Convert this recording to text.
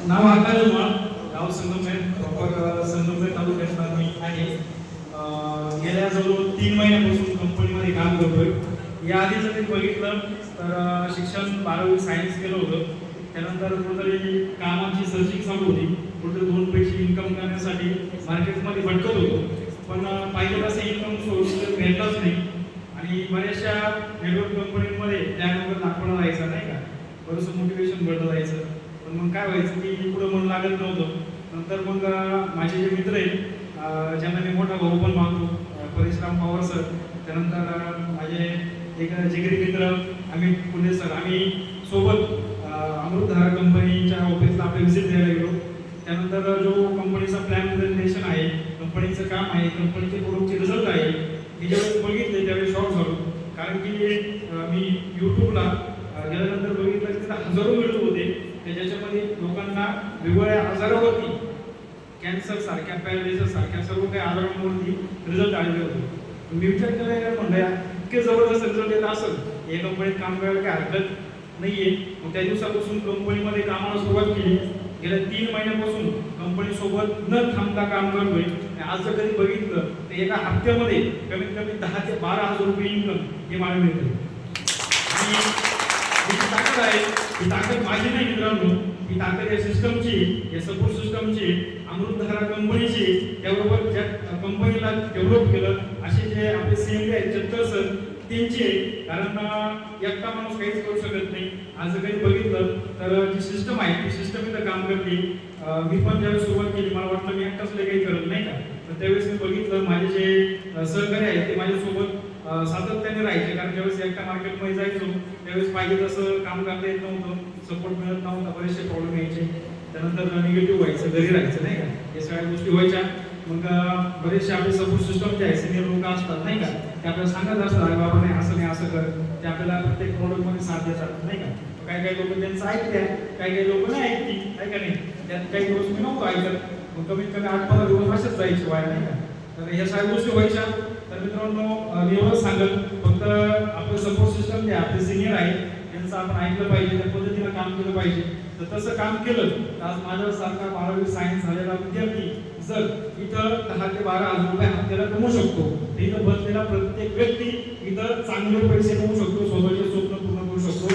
नाव आकाश उमा, गाव संगमनेर, प्रॉपर संगमनेर तालुक्यात मी आहे. गेल्या जवळ 3 महिन्यापासून कंपनीमध्ये काम करतोय. या आधी जर बघितलं तर शिक्षण 12वी सायन्स केलं होतं. त्यानंतर कुठेतरी कामाची सर्चिंग चालू होती. कुठेतरी 2 पैसे इन्कम करण्यासाठी मार्केटमध्ये भटकत होतो, पण पाहिजे तसं इन्कम सोर्स भेटलाच नाही. आणि बऱ्याचशा नेटवर्क कंपनीमध्ये त्यानंतर दाखवणं राहायचं नाही का, बरंचसं मोटिवेशन भेटलं जायचं. पण मग काय व्हायचं की पुढं मन लागत नव्हतं. नंतर मग माझे जे मित्र आहेत, ज्यांना मी मोठा भाऊ पण मानतो, परिश्राम पवार सर, त्यानंतर माझे एक जिगरी मित्र अमित पुणे सर, आम्ही सोबत अमृतधारा कंपनीच्या ऑफिसला आपल्या व्हिजिट द्यायला गेलो. त्यानंतर जो कंपनीचा प्लॅन प्रेझेंटेशन आहे, कंपनीचं काम आहे, कंपनीचे प्रोडक्टचे रिझल्ट आहे, हे ज्यावेळेस बघितले त्यावेळेस शॉक झालो. कारण की मी यूट्यूबला गेल्यानंतर बघितलं की तिथे हजारो व्हिडिओ होते, ज्याच्यामध्ये लोकांना वेगवेगळ्या आजारावरती, कॅन्सर सारख्या, पॅरालिसिस सारख्या सर्व काही आजारांवरती रिझल्ट आलेले होते. मी विचार केला, म्हणलं इतके जबरदस्त रिझल्ट येत असेल, हे कंपनीत काम करायला काही हरकत नाही आहे. मग त्या दिवसापासून कंपनीमध्ये कामाला सुरुवात केली. गेल्या 3 महिन्यापासून कंपनीसोबत न थांबता काम करतोय. आज जर कधी बघितलं तर एका हप्त्यामध्ये कमीत कमी 10 ते 12 हजार रुपये इन्कम हे मला मिळतं. आणि ही ताकद आहे, ही ताकद माझी नाही मित्रांनो, ही ताकद या सिस्टमची, या सपोर्ट सिस्टमची, अमृतधारा कंपनीची, त्याबरोबर ज्या कंपनीला डेव्हलप केलं असे जे आपले सीएमडी आहेत चंद्र सर, त्यांचे. कारण एकटा माणूस काहीच करू शकत नाही. आज जर काही बघितलं तर जी सिस्टम आहे ती सिस्टम इथं काम करते. मी पण ज्यावेळेस सुरुवात केली मला वाटलं मी एकटाच काही करत नाही का, तर त्यावेळेस मी बघितलं माझे जे सहकारी आहेत ते माझ्यासोबत सातत्याने राहायचे. कारण ज्यावेळेस एकटा मार्केटमध्ये जायचो त्यावेळेस पाहिजे तसं काम करता येत नव्हतं, सपोर्ट मिळत नव्हता, बरेचसे प्रॉब्लेम यायचे. त्यानंतर निगेटिव्ह व्हायचं, घरी राहायचं नाही का, या सगळ्या गोष्टी व्हायच्या. मग बरेचसे आपले सपोर्ट सिस्टम जे आहे, सिनियर लोक असतात नाही का, ते आपल्याला सांगत असतात, अरे बाबा नाही असं कर, ते आपल्याला प्रत्येक प्रॉडक्टमध्ये साथ देतात नाही का. काही काही लोक त्यांचं ऐकत्या, काही लोक नाही ऐकती आहे का नाही. त्यात काही दिवस मी नव्हतो ऐकत, मग कमीत कमी 8-15 दिवस असेच जायचे वाया नाही का. तर या सगळ्या गोष्टी व्हायच्या. तर मित्रांनो मी एवढंच सांगत, फक्त आपलं सपोर्ट सिस्टम जे आपले सिनियर आहे त्यांचं आपण ऐकलं पाहिजे, त्या पद्धतीनं काम केलं पाहिजे. तर तसं काम केलं तर आज माझ्यासारखा 12वी सायन्स झालेला विद्यार्थी जर इथं 10 ते 12 हजार रुपये हप्त्याला कमवू शकतो, तर इथं बसलेला प्रत्येक व्यक्ती इथं चांगले पैसे कमवू शकतो, स्वतःचे स्वप्न पूर्ण करू शकतो.